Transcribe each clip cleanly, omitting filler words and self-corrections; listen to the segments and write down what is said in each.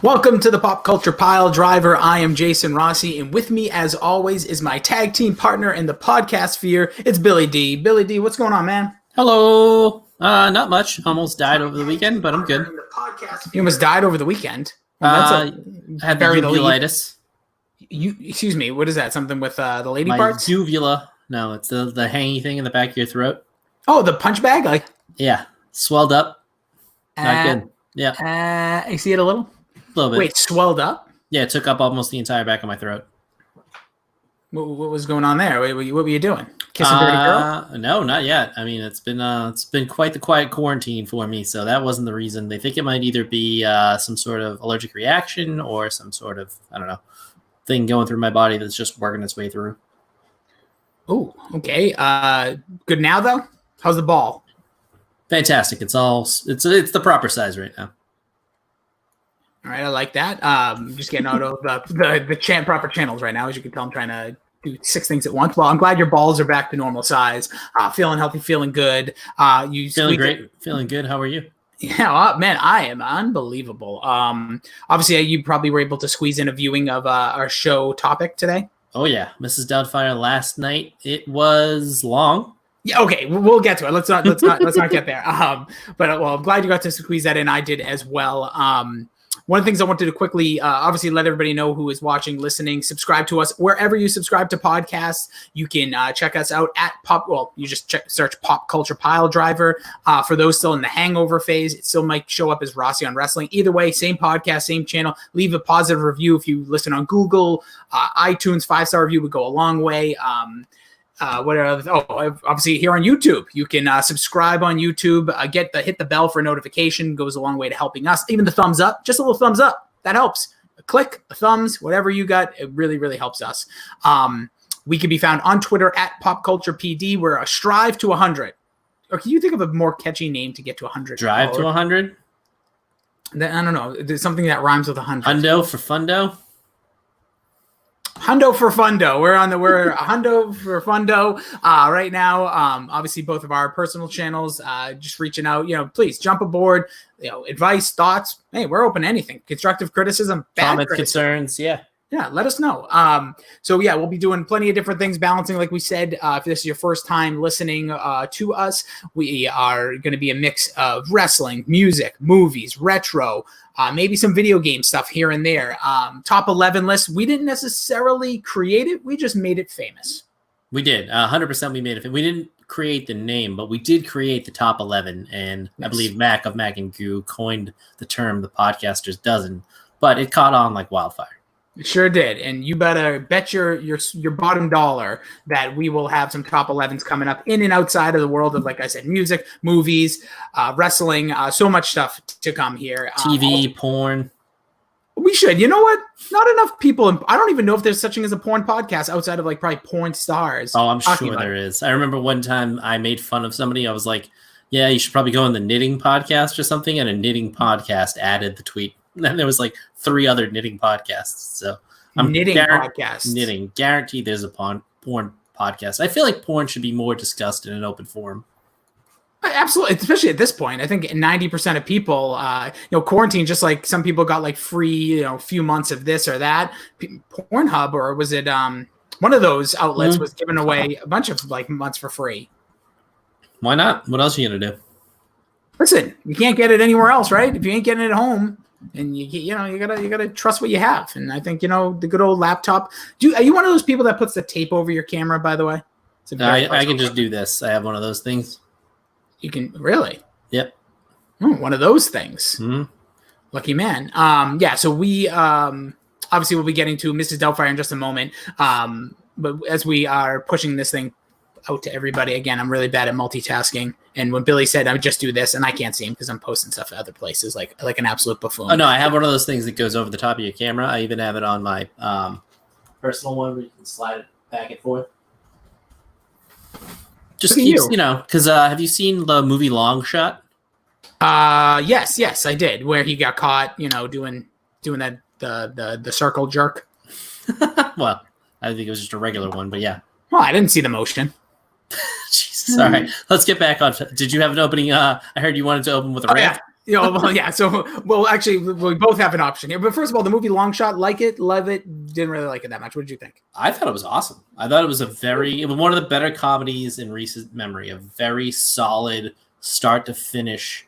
Welcome to the Pop Culture Piledriver. I am Jason Rossi, and with me, as always, is my tag team partner in the podcast sphere. It's Billy D. Billy D, what's going on, man? Hello. Not much. Almost died over the weekend, but I'm good. You almost died over the weekend? I had the uvulitis. Excuse me, what is that? Something with the lady My parts? uvula. No, it's the hangy thing in the back of your throat. Oh, the punch bag? Yeah. Swelled up. Not good. Yeah. I see it a little? A little bit. Wait, swelled up? Yeah, it took up almost the entire back of my throat. What was going on there? What were you doing? Kissing dirty girl? No, not yet. I mean, it's been quite the quiet quarantine for me, so that wasn't the reason. They think it might either be some sort of allergic reaction or some sort of, I don't know, thing going through my body that's just working its way through. Oh, okay. Good now, though? How's the ball? Fantastic. It's the proper size right now. All right, I like that. Just getting out of the proper channels right now. As you can tell, I'm trying to do 6 things at once. Well, I'm glad your balls are back to normal size. Feeling healthy, feeling good. You feeling great, feeling good. How are you? Yeah, man, I am unbelievable. Obviously, you probably were able to squeeze in a viewing of our show topic today. Oh yeah, Mrs. Doubtfire last night. It was long. Yeah, okay, we'll get to it. Let's not get there. But I'm glad you got to squeeze that in. I did as well. One of the things I wanted to quickly, obviously, let everybody know who is watching, listening, subscribe to us wherever you subscribe to podcasts. You can check us out at you just search Pop Culture Piledriver. For those still in the hangover phase, it still might show up as Rossi on Wrestling. Either way, same podcast, same channel. Leave a positive review if you listen on Google, iTunes. 5-star review would go a long way. Obviously here on YouTube, you can subscribe on YouTube, hit the bell for a notification, goes a long way to helping us. Even the thumbs up, just a little thumbs up, that helps. A click, a thumbs, whatever you got, it really, really helps us. We can be found on Twitter at PopCulturePD. We're a strive to 100. Or can you think of a more catchy name to get to 100? Drive to 100? I don't know. There's something that rhymes with 100. Hundo for Fundo? Hundo for Fundo. We're Hundo for Fundo right now. Obviously, both of our personal channels. Just reaching out. Please jump aboard. Advice, thoughts. Hey, we're open to anything. Constructive criticism, comments, concerns. Yeah. Let us know. We'll be doing plenty of different things, balancing, like we said. If this is your first time listening to us, we are going to be a mix of wrestling, music, movies, retro, maybe some video game stuff here and there. Top 11 lists. We didn't necessarily create it. We just made it famous. We did. 100% we made it. We didn't create the name, but we did create the top 11. And yes. I believe Mac of Mac and Goo coined the term the podcaster's dozen, but it caught on like wildfire. It sure did, and you better bet your bottom dollar that we will have some top 11s coming up in and outside of the world of, like I said, music, movies, wrestling, so much stuff to come here. TV, porn. We should. You know what? Not enough people. I don't even know if there's such thing as a porn podcast outside of like probably porn stars. Oh, I'm sure there is. I remember one time I made fun of somebody. I was like, "Yeah, you should probably go on the knitting podcast or something," and a knitting podcast added the tweet. And there was like 3 other knitting podcasts. So I'm knitting. Guaranteed there's a porn podcast. I feel like porn should be more discussed in an open forum. Absolutely, especially at this point. I think 90% of people, quarantine, just like some people got like free, few months of this or that. Pornhub, or was it one of those outlets was giving away a bunch of like months for free. Why not? What else are you going to do? Listen, you can't get it anywhere else, right? If you ain't getting it at home. And you gotta trust what you have, and I think the good old laptop. Are you one of those people that puts the tape over your camera? By the way, I can just do this. I have one of those things. You can really? Yep. One of those things. Mm-hmm. Lucky man. So we obviously we'll be getting to Mrs. Doubtfire in just a moment. But as we are pushing this thing out to everybody again, I'm really bad at multitasking. And when Billy said I would just do this, and I can't see him because I'm posting stuff at other places like an absolute buffoon. Oh no, I have one of those things that goes over the top of your camera. I even have it on my personal one where you can slide it back and forth. Just keeps, because have you seen the movie Long Shot? Yes, I did. Where he got caught, doing that the circle jerk. Well, I think it was just a regular one, but yeah. Well, I didn't see the motion. Jesus. All right, let's get back on. Did you have an opening? I heard you wanted to open with a rant. You know, well, yeah. So, well, actually, we both have an option here. But first of all, the movie Long Shot, like it, love it, didn't really like it that much. What did you think? I thought it was awesome. I thought it was it was one of the better comedies in recent memory. A very solid start to finish,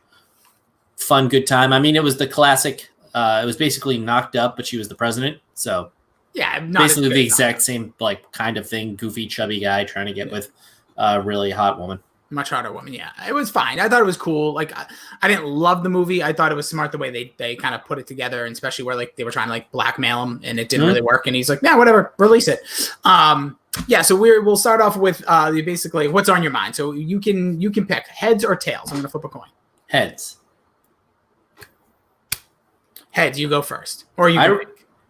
fun, good time. I mean, it was the classic. It was basically Knocked Up, but she was the president. So yeah, basically the exact same like kind of thing. Goofy, chubby guy trying to get with a really hot woman. Much hotter woman. Yeah, it was fine. I thought it was cool. Like, I didn't love the movie. I thought it was smart the way they kind of put it together, and especially where like they were trying to like blackmail him, and it didn't really work. And he's like, "Yeah, whatever, release it." Yeah. So we'll start off with basically what's on your mind. So you can pick heads or tails. I'm gonna flip a coin. Heads. Heads. You go first, or you.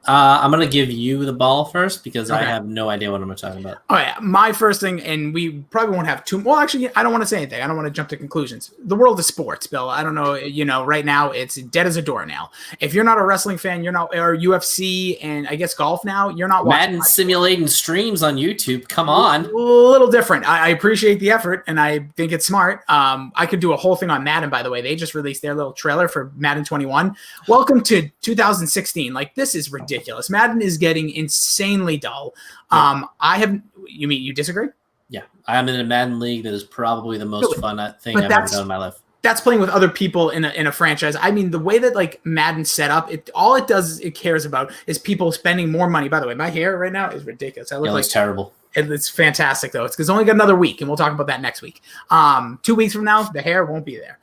I'm going to give you the ball first because I have no idea what I'm talking about. Oh, yeah. My first thing, and we probably won't have too... Well, actually, I don't want to say anything. I don't want to jump to conclusions. The world of sports, Bill. I don't know. Right now, it's dead as a doornail. If you're not a wrestling fan, you're not... Or UFC and I guess golf now, you're not watching... Madden simulating streams on YouTube. Come on. A little different. I appreciate the effort, and I think it's smart. I could do a whole thing on Madden, by the way. They just released their little trailer for Madden 21. Welcome to 2016. Like, this is ridiculous. Madden is getting insanely dull. You disagree? Yeah, I'm in a Madden league that is probably the most fun thing I've ever done in my life. That's playing with other people in a franchise. I mean, the way that like Madden set up, all it does, it cares about is people spending more money. By the way, my hair right now is ridiculous. I look like terrible. It's fantastic though. It's only got another week, and we'll talk about that next week. 2 weeks from now, the hair won't be there.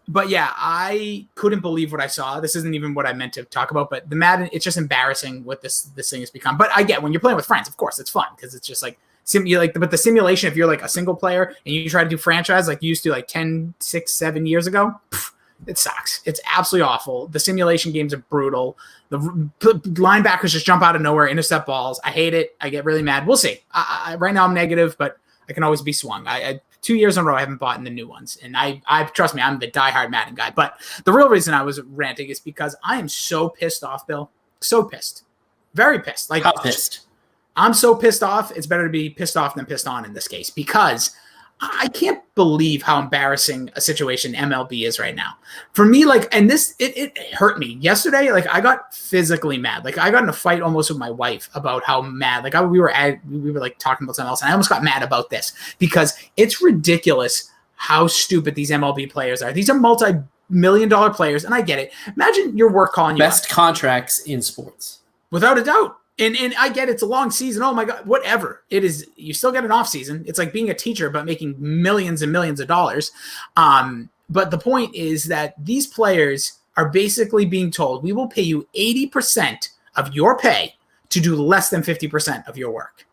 But yeah, I couldn't believe what I saw. This isn't even what I meant to talk about, but the Madden, it's just embarrassing what this thing has become. But I get when you're playing with friends, of course, it's fun because it's just like but the simulation, if you're like a single player and you try to do franchise like you used to like 10, 6, 7 years ago, it sucks. It's absolutely awful. The simulation games are brutal. The linebackers just jump out of nowhere, intercept balls. I hate it. I get really mad. We'll see. Right now I'm negative, but I can always be swung. 2 years in a row, I haven't bought in the new ones. And I trust me, I'm the diehard Madden guy. But the real reason I was ranting is because I am so pissed off, Bill. So pissed. Very pissed. Like, how pissed? I'm so pissed off. It's better to be pissed off than pissed on in this case because I can't believe how embarrassing a situation MLB is right now. For me, like, and this, it hurt me. Yesterday, like, I got physically mad. Like, I got in a fight almost with my wife about how mad, like, we were like talking about something else, and I almost got mad about this because it's ridiculous how stupid these MLB players are. These are multi-million-dollar players, and I get it. Imagine your work calling you best contracts in sports. Without a doubt. And I get it's a long season. Oh my God, whatever it is, you still get an off season. It's like being a teacher, but making millions and millions of dollars. But the point is that these players are basically being told, we will pay you 80% of your pay to do less than 50% of your work.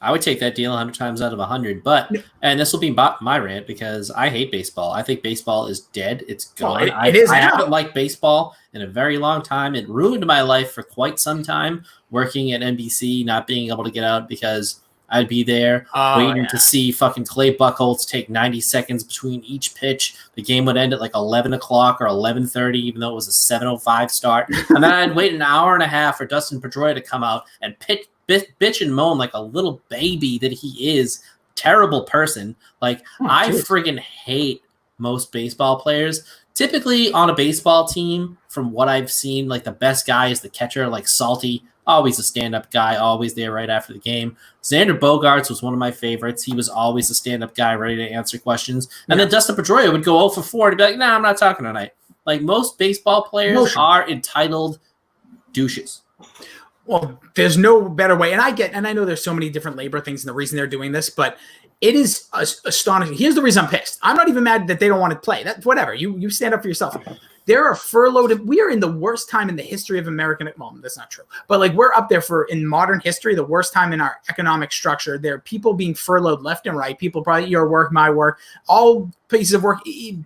I would take that deal 100 times out of 100. But, and this will be my rant because I hate baseball. I think baseball is dead. It's gone. Well, it is. I haven't liked baseball in a very long time. It ruined my life for quite some time working at NBC, not being able to get out because I'd be there waiting to see fucking Clay Buchholz take 90 seconds between each pitch. The game would end at like 11 o'clock or 11:30, even though it was a 7:05 start. And then I'd wait an hour and a half for Dustin Pedroia to come out and bitch and moan like a little baby that he is. Terrible person. Like, I friggin' hate most baseball players. Typically on a baseball team, from what I've seen, like the best guy is the catcher, like Salty, always a stand-up guy, always there right after the game. Xander Bogaerts was one of my favorites. He was always a stand-up guy ready to answer questions. And then Dustin Pedroia would go 0 for 4 and be like, nah, I'm not talking tonight. Like, most baseball players are entitled douches. Well, there's no better way. And I know there's so many different labor things and the reason they're doing this, but it is astonishing. Here's the reason I'm pissed. I'm not even mad that they don't want to play. That's whatever. You stand up for yourself. There are furloughed. We are in the worst time in the history of American. Well, that's not true. But like we're up there in modern history, the worst time in our economic structure. There are people being furloughed left and right. People probably your work, my work, all pieces of work,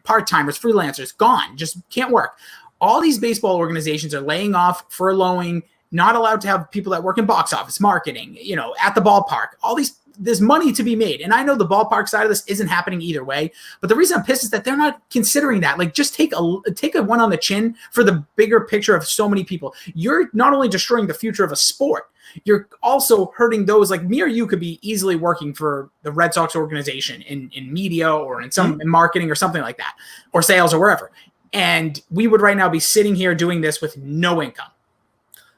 part-timers, freelancers, gone. Just can't work. All these baseball organizations are laying off, furloughing, not allowed to have people that work in box office, marketing, at the ballpark. All these there's money to be made. And I know the ballpark side of this isn't happening either way, but the reason I'm pissed is that they're not considering that. Like, just take a one on the chin for the bigger picture of so many people. You're not only destroying the future of a sport, you're also hurting those like me or you could be easily working for the Red Sox organization in media or in some in marketing or something like that, or sales or wherever. And we would right now be sitting here doing this with no income.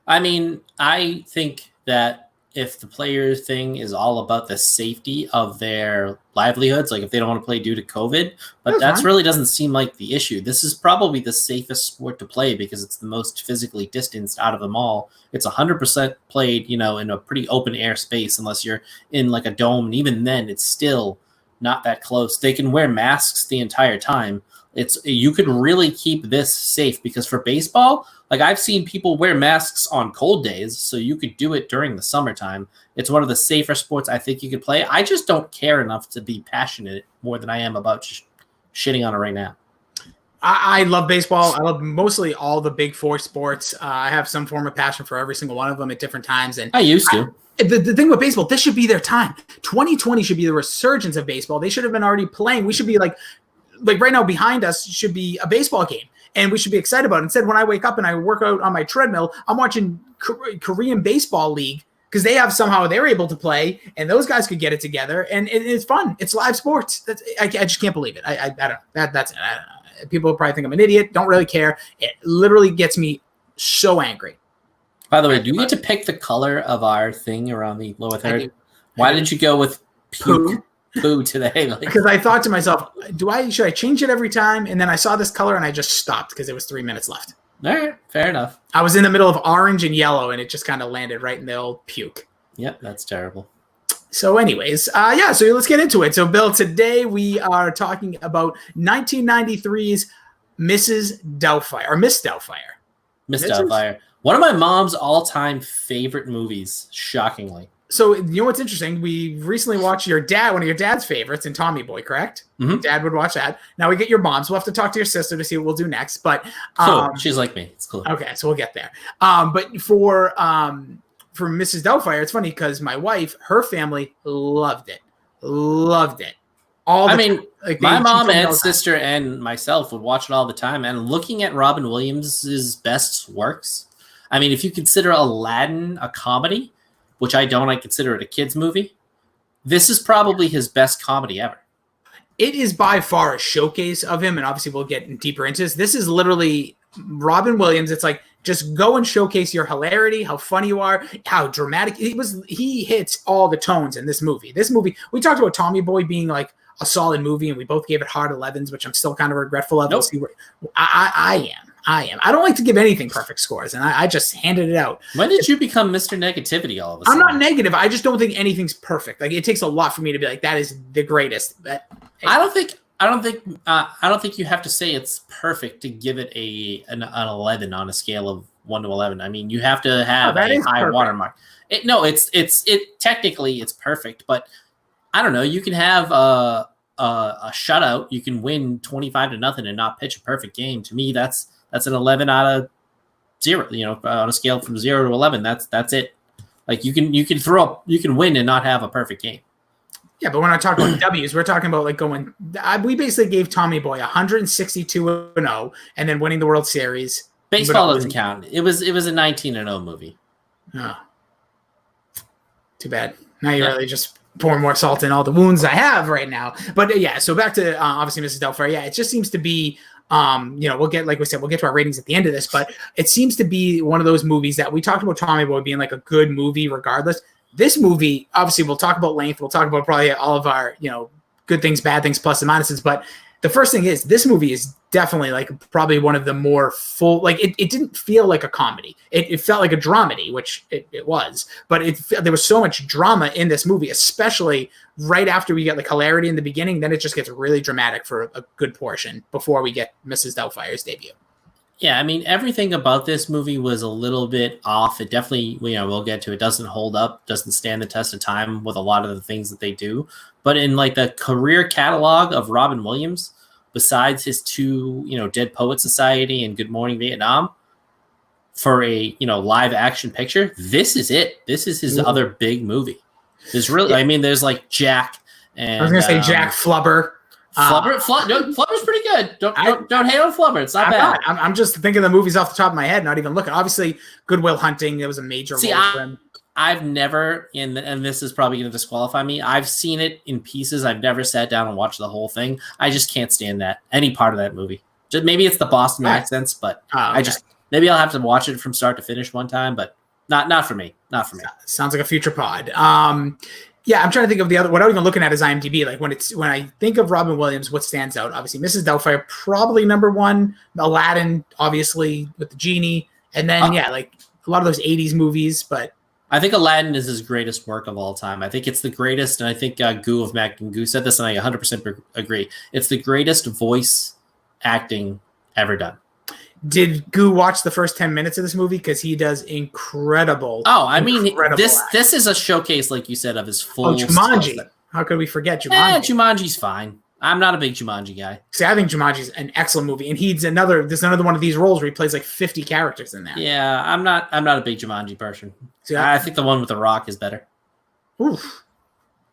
I mean, I think that if the player thing is all about the safety of their livelihoods, like if they don't want to play due to COVID, but that really doesn't seem like the issue. This is probably the safest sport to play because it's the most physically distanced out of them all. It's 100% played, in a pretty open air space, unless you're in like a dome. And even then it's still not that close. They can wear masks the entire time. You could really keep this safe because for baseball, like I've seen people wear masks on cold days, so you could do it during the summertime. It's one of the safer sports I think you could play. I just don't care enough to be passionate more than I am about just shitting on it right now. I love baseball. I love mostly all the big four sports. I have some form of passion for every single one of them at different times. And I used to. The thing with baseball, this should be their time. 2020 should be the resurgence of baseball. They should have been already playing. We should be like right now behind us should be a baseball game. And we should be excited about it. Instead, when I wake up and I work out on my treadmill, I'm watching Korean Baseball League because they're able to play, and those guys could get it together, and it's fun. It's live sports. I just can't believe it. I don't know. That's it. I don't know. People probably think I'm an idiot. Don't really care. It literally gets me so angry. By the way, do you get to pick the color of our thing around the lower third? Why didn't you go with puke? Poo today, because I thought to myself, should I change it every time? And then I saw this color and I just stopped because it was 3 minutes left. All right, fair enough. I was in the middle of orange and yellow and it just kind of landed right in the old puke. Yep, that's terrible. So anyways, so let's get into it. So Bill, today we are talking about 1993's Mrs. Doubtfire, or Miss Doubtfire. Miss Doubtfire. One of my mom's all-time favorite movies, shockingly. So you know what's interesting? We recently watched one of your dad's favorites in Tommy Boy, correct? Mm-hmm. Dad would watch that. Now we get your mom, so we'll have to talk to your sister to see what we'll do next. But cool. She's like me. It's cool. Okay, so we'll get there. But for Mrs. Doubtfire, it's funny because my wife, her family loved it. My mom and sister and myself would watch it all the time. And looking at Robin Williams' best works, I mean, if you consider Aladdin a comedy, which I don't, I consider it a kid's movie, this is probably his best comedy ever. It is by far a showcase of him, and obviously we'll get deeper into this. This is literally Robin Williams. It's like, just go and showcase your hilarity, how funny you are, how dramatic. He hits all the tones in this movie. We talked about Tommy Boy being like a solid movie, and we both gave it hard 11s, which I'm still kind of regretful of. Nope. I am. I don't like to give anything perfect scores, and I just handed it out. When did you become Mr. Negativity all of a sudden? I'm not negative. I just don't think anything's perfect. Like, it takes a lot for me to be like, that is the greatest. I don't think you have to say it's perfect to give it an 11 on a scale of 1 to 11. I mean, you have to have a high watermark. Technically it's perfect, but I don't know. You can have a shutout. You can win 25-0 and not pitch a perfect game. To me, that's an 11 out of 0. On a scale from 0 to 11, that's it. Like you can win and not have a perfect game. Yeah, but we're not talking about W's. We're talking about we basically gave Tommy Boy 162-0 and then winning the World Series. Baseball doesn't count. It was a 19-0 movie. Oh, too bad. Now you're really just pouring more salt in all the wounds I have right now. But so back to obviously Mrs. Doubtfire. Yeah, it just seems to be. We'll get to our ratings at the end of this, but it seems to be one of those movies that we talked about Tommy Boy being like a good movie regardless. This movie, obviously, we'll talk about length. We'll talk about probably all of our, good things, bad things, plus and minuses. But the first thing is this movie is definitely like probably one of the more full, like it didn't feel like a comedy. It felt like a dramedy, which it was, but there was so much drama in this movie, especially right after we get like hilarity in the beginning. Then it just gets really dramatic for a good portion before we get Mrs. Doubtfire's debut. Yeah, I mean, everything about this movie was a little bit off. It definitely, we'll get to it, doesn't hold up, doesn't stand the test of time with a lot of the things that they do. But in like the career catalog of Robin Williams, besides his 2, Dead Poet Society and Good Morning Vietnam, for a, live action picture, this is it. This is his other big movie. There's really, there's like Jack and I was gonna say Jack Flubber. Flubber's pretty good. Don't hate on Flubber. It's not bad. I'm just thinking the movies off the top of my head, not even looking. Obviously, Good Will Hunting. It was a major role for him. I've never, and this is probably going to disqualify me. I've seen it in pieces. I've never sat down and watched the whole thing. I just can't stand any part of that movie. Just maybe it's the Boston accents, but maybe I'll have to watch it from start to finish one time. But not for me. Not for me. Sounds like a future pod. Yeah, I'm trying to think of the other. What I'm even looking at is IMDb. Like when I think of Robin Williams, what stands out? Obviously, Mrs. Doubtfire, probably number one. Aladdin, obviously, with the genie, and then like a lot of those '80s movies. But I think Aladdin is his greatest work of all time. I think it's the greatest, and I think Goo of Mac and Goo said this, and I 100% agree. It's the greatest voice acting ever done. Did Goo watch the first 10 minutes of this movie? Because he does incredible. Oh, I mean, this is a showcase, like you said, of his full. Jumanji. How could we forget Jumanji? Jumanji's fine. I'm not a big Jumanji guy. See, I think Jumanji's an excellent movie, and there's another one of these roles where he plays like 50 characters in there. Yeah, I'm not a big Jumanji person. See, I think the one with The Rock is better. Oof.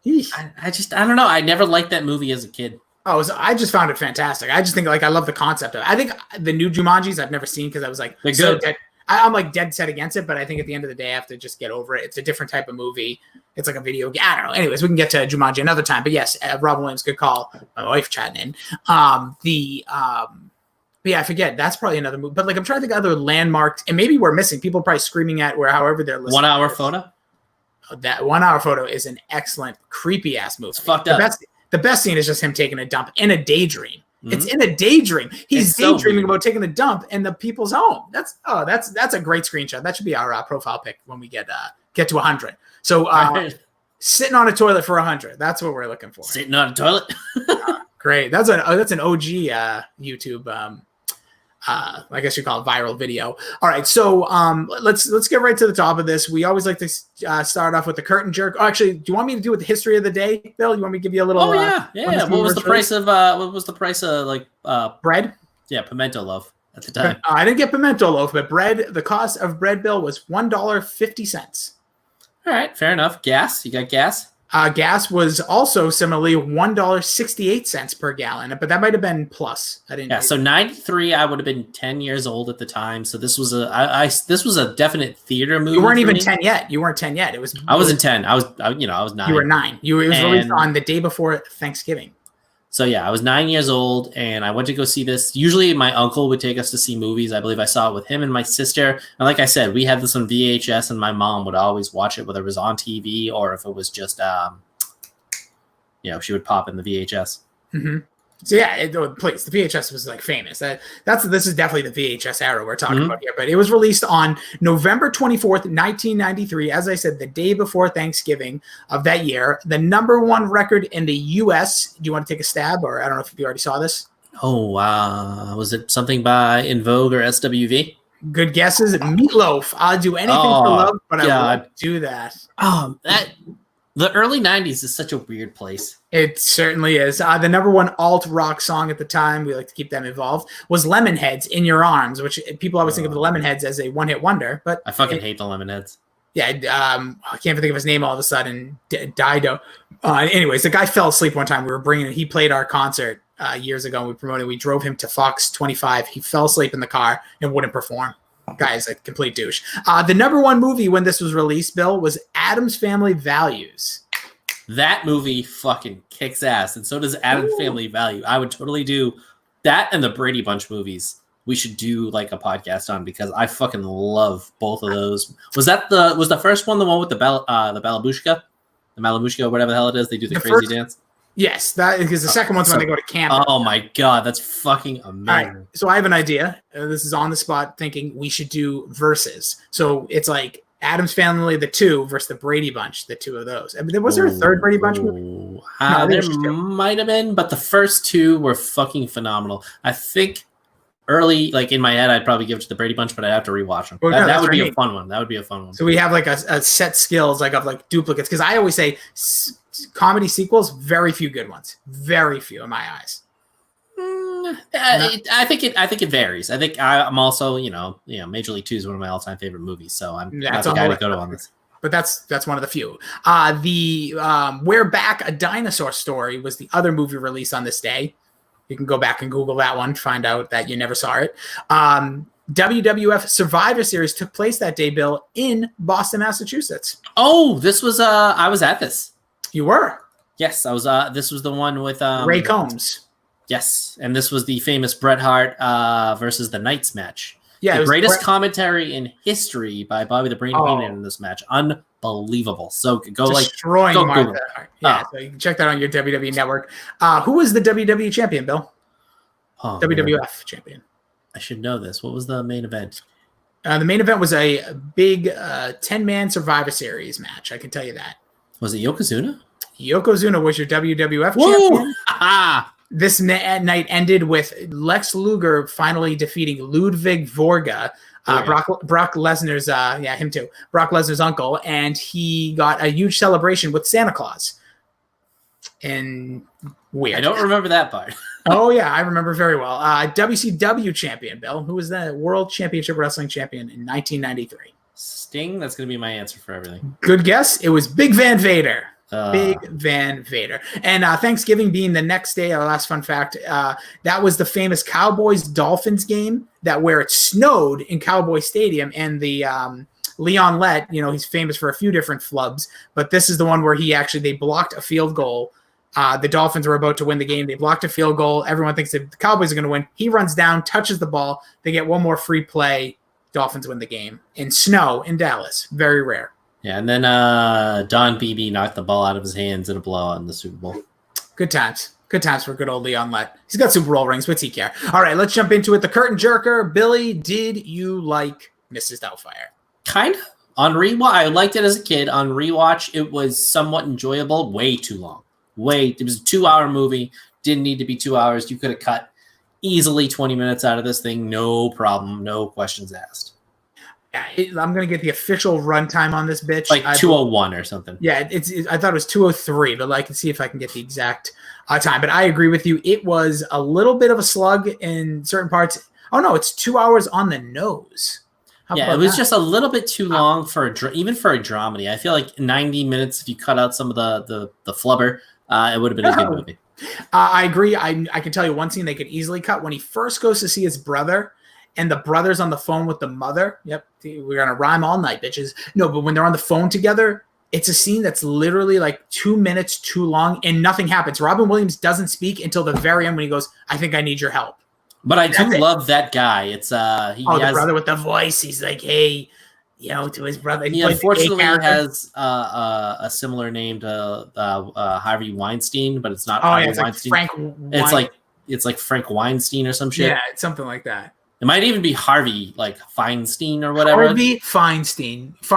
I don't know. I never liked that movie as a kid. Oh, I just found it fantastic. I just think I love the concept of it. I think the new Jumanjis I've never seen because I was like, they're good. I'm like dead set against it, but I think at the end of the day, I have to just get over it. It's a different type of movie. It's like a video game. I don't know. Anyways, we can get to Jumanji another time. But yes, Robin Williams, good call. My wife chatting in. But yeah, I forget. That's probably another movie. But I'm trying to think of other landmarks, and maybe we're missing. People are probably screaming at however they're listening. 1 hour photo. That 1 hour photo is an excellent, creepy ass movie. It's fucked up. The best scene is just him taking a dump in a daydream. Mm-hmm. It's in a daydream. He's daydreaming about taking a dump in the people's home. That's a great screenshot. That should be our profile pic when we get to 100. So sitting on a toilet for 100. That's what we're looking for. Sitting on a toilet. Great. That's an OG YouTube. I guess you call it viral video. All right, so let's get right to the top of this. We always like to start off with the curtain jerk. Oh, actually, do you want me to do with the history of the day, Bill? You want me to give you a little? Oh yeah. What was the price of bread? Yeah, pimento loaf at the time. I didn't get pimento loaf, but bread. The cost of bread, Bill, was $1.50. All right, fair enough. Gas? You got gas? Gas was also similarly $1.68 per gallon, but that might have been plus. I didn't. Yeah, so 93, I would have been 10 years old at the time. So this was a definite theater movie. You weren't even 10 yet. You weren't 10 yet. I wasn't 10. I was 9. You were 9. It was released on the day before Thanksgiving. So yeah, I was 9 years old, and I went to go see this. Usually, my uncle would take us to see movies. I believe I saw it with him and my sister. And like I said, we had this on VHS, and my mom would always watch it, whether it was on TV or if it was just, she would pop in the VHS. Mm-hmm. So yeah, please, the VHS was famous. This is definitely the VHS era we're talking about here. But it was released on November 24th, 1993. As I said, the day before Thanksgiving of that year. The number one record in the U.S. Do you want to take a stab, or I don't know if you already saw this? Oh, was it something by In Vogue or SWV? Good guesses. Meatloaf. I'll do anything for love, but I won't do that. The early 90s is such a weird place. It certainly is. The number one alt rock song at the time, we like to keep them involved, was Lemonheads, In Your Arms, which people always think of the Lemonheads as a one-hit wonder. But I fucking hate the Lemonheads. Yeah, I can't think of his name all of a sudden. Dido. Anyways, the guy fell asleep one time. He played our concert years ago, and we promoted. We drove him to Fox 25. He fell asleep in the car and wouldn't perform. Guy's a complete douche. The number one movie when this was released, Bill, was Addams Family Values. That movie fucking kicks ass, and so does Addams Family Value. I would totally do that, and the Brady Bunch movies. We should do a podcast on, because I fucking love both of those. Was the first one the one with the Balabushka, whatever the hell it is? They do the crazy dance. Yes, that is the second one's when they go to camp. Oh my god, that's fucking amazing! All right, so I have an idea. This is on the spot thinking we should do verses. So it's like Addams Family, the 2 versus the Brady Bunch, the 2 of those. I mean, was there a third Brady Bunch movie? There might have been, but the first 2 were fucking phenomenal. I think early, in my head, I'd probably give it to the Brady Bunch, but I'd have to rewatch them. That would be a fun one. That would be a fun one. So we have a set skills of duplicates, because I always say comedy sequels, very few good ones, very few in my eyes. I think it varies. I think I'm also Major League 2 is one of my all-time favorite movies, so I'm not the guy to go to on this. but that's one of the few. The We're Back, A Dinosaur Story was the other movie released on this day. You can go back and Google that one to find out that you never saw it. WWF Survivor Series took place that day, Bill, in Boston, Massachusetts. Oh, this was I was at this. You were? Yes, I was. This was the one with Ray Combs. Yes, and this was the famous Bret Hart versus the Knights match. Yeah, the greatest commentary in history by Bobby the Brain Heenan in this match. Unbelievable. So go destroying go Martha Hart. Yeah, so you can check that on your WWE network. Who was the WWE champion, Bill? WWF champion. I should know this. What was the main event? The main event was a big 10-man Survivor Series match. I can tell you that. Was it Yokozuna? Yokozuna was your WWF champion. This night ended with Lex Luger finally defeating Ludwig Vorga, Brock Lesnar's, him too, Brock Lesnar's uncle, and he got a huge celebration with Santa Claus. And weird. I don't remember that part. Oh, yeah, I remember very well. WCW champion, Bill, who was the World Championship Wrestling champion in 1993. Sting, that's going to be my answer for everything. Good guess. It was Big Van Vader. Big Van Vader. And Thanksgiving being the next day, our last fun fact, that was the famous Cowboys-Dolphins game where it snowed in Cowboy Stadium, and the Leon Lett, he's famous for a few different flubs, but this is the one where they blocked a field goal. The Dolphins were about to win the game. They blocked a field goal. Everyone thinks that the Cowboys are going to win. He runs down, touches the ball. They get one more free play. Dolphins win the game in snow in Dallas. Very rare. Yeah, and then Don Beebe knocked the ball out of his hands in a blowout in the Super Bowl. Good times. Good times for good old Leon Lett. He's got Super Bowl rings. What's he care? All right, let's jump into it. The Curtain Jerker. Billy, did you like Mrs. Doubtfire? Kind of. On rewatch, I liked it as a kid. On rewatch, it was somewhat enjoyable. Way too long. It was a 2-hour movie. Didn't need to be 2 hours. You could have cut easily 20 minutes out of this thing. No problem. No questions asked. I'm going to get the official runtime on this bitch. Like 2:01 or something. Yeah, I thought it was 2:03, but I can see if I can get the exact time. But I agree with you. It was a little bit of a slug in certain parts. Oh, no, it's 2 hours on the nose. Yeah, it was just a little bit too long even for a dramedy. I feel like 90 minutes, if you cut out some of the flubber, it would have been a good movie. I agree. I can tell you one scene they could easily cut. When he first goes to see his brother, and the brother's on the phone with the mother. Yep, we're going to rhyme all night, bitches. No, but when they're on the phone together, it's a scene that's literally like 2 minutes too long, and nothing happens. Robin Williams doesn't speak until the very end when he goes, I think I need your help. But I do love that guy. It's the brother with the voice. He's like, hey, to his brother. He unfortunately has a similar name to Harvey Weinstein, but it's not Harvey Weinstein. It's like Frank Weinstein or some shit. Yeah, it's something like that. It might even be Harvey, like Feinstein or whatever. Harvey Fierstein.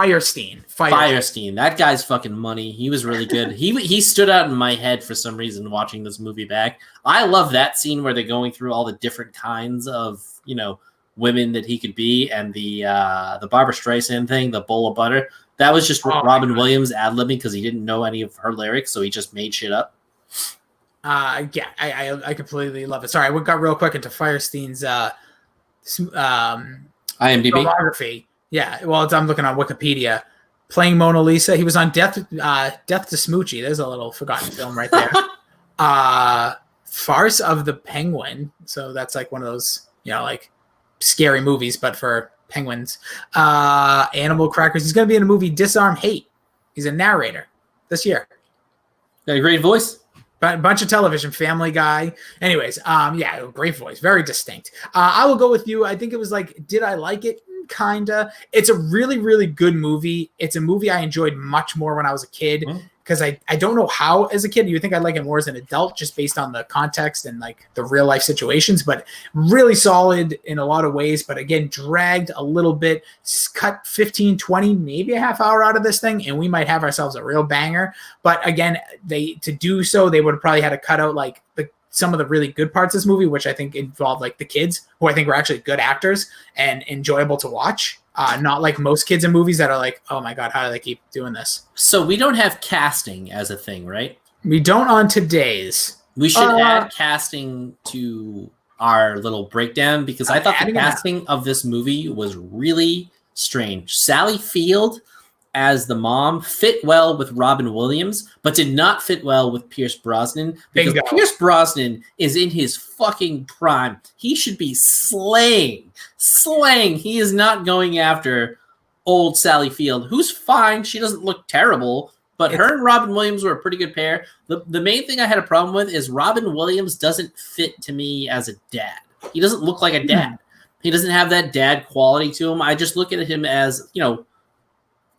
That guy's fucking money. He was really good. He stood out in my head for some reason watching this movie back. I love that scene where they're going through all the different kinds of, women that he could be, and the Barbra Streisand thing, the bowl of butter. That was just Robin Williams ad-libbing because he didn't know any of her lyrics, so he just made shit up. I completely love it. Sorry, we got real quick into Fierstein's IMDb filmography. Yeah, well, I'm looking on Wikipedia. Playing Mona Lisa, he was on Death to Smoochie. There's a little forgotten film right there. Farce of the Penguin. So that's like one of those, like scary movies, but for penguins. Animal Crackers. He's going to be in a movie Disarm Hate. He's a narrator this year. Got a great voice. Bunch of television, Family Guy. Anyways, great voice, very distinct. I will go with you. I think it was like, did I like it? Kinda. It's a really, really good movie. It's a movie I enjoyed much more when I was a kid because I don't know how as a kid. You would think I'd like it more as an adult just based on the context and like the real life situations, but really solid in a lot of ways. But again, dragged a little bit, cut 15, 20, maybe a half hour out of this thing, and we might have ourselves a real banger. But again, to do so, they would have probably had to cut out like some of the really good parts of this movie, which I think involved like the kids, who I think were actually good actors and enjoyable to watch. Not like most kids in movies that are like, oh my God, how do they keep doing this? So we don't have casting as a thing, right? We don't on today's. We should add casting to our little breakdown because I thought the casting of this movie was really strange. Sally Field as the mom fit well with Robin Williams, but did not fit well with Pierce Brosnan, because Bingo. Pierce Brosnan is in his fucking prime. He should be slaying. He is not going after old Sally Field, who's fine. She doesn't look terrible, but her and Robin Williams were a pretty good pair. The main thing I had a problem with is Robin Williams doesn't fit to me as a dad. He doesn't look like a dad. He doesn't have that dad quality to him. I just look at him as,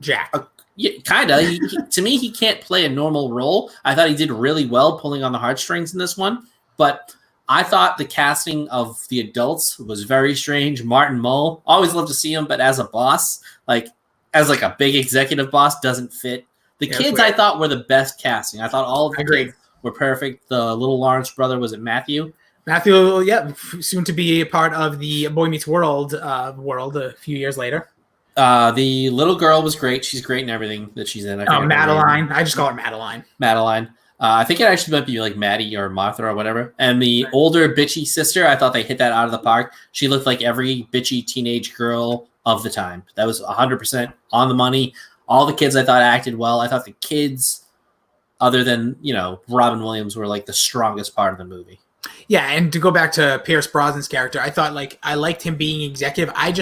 Jack. Yeah, kind of. To me, he can't play a normal role. I thought he did really well pulling on the heartstrings in this one, but I thought the casting of the adults was very strange. Martin Mull, always love to see him, but as a boss, as a big executive boss, doesn't fit. The kids I thought were the best casting. I thought all of the kids were perfect. The little Lawrence brother, was it Matthew? Matthew, soon to be a part of the Boy Meets World world a few years later. The little girl was great. She's great in everything that she's in. Madeline. I just call her Madeline. Madeline. I think it actually might be like Maddie or Martha or whatever. And the older bitchy sister, I thought they hit that out of the park. She looked like every bitchy teenage girl of the time. That was 100% on the money. All the kids I thought acted well. I thought the kids, other than, Robin Williams, were the strongest part of the movie. Yeah, and to go back to Pierce Brosnan's character, I thought I liked him being executive. I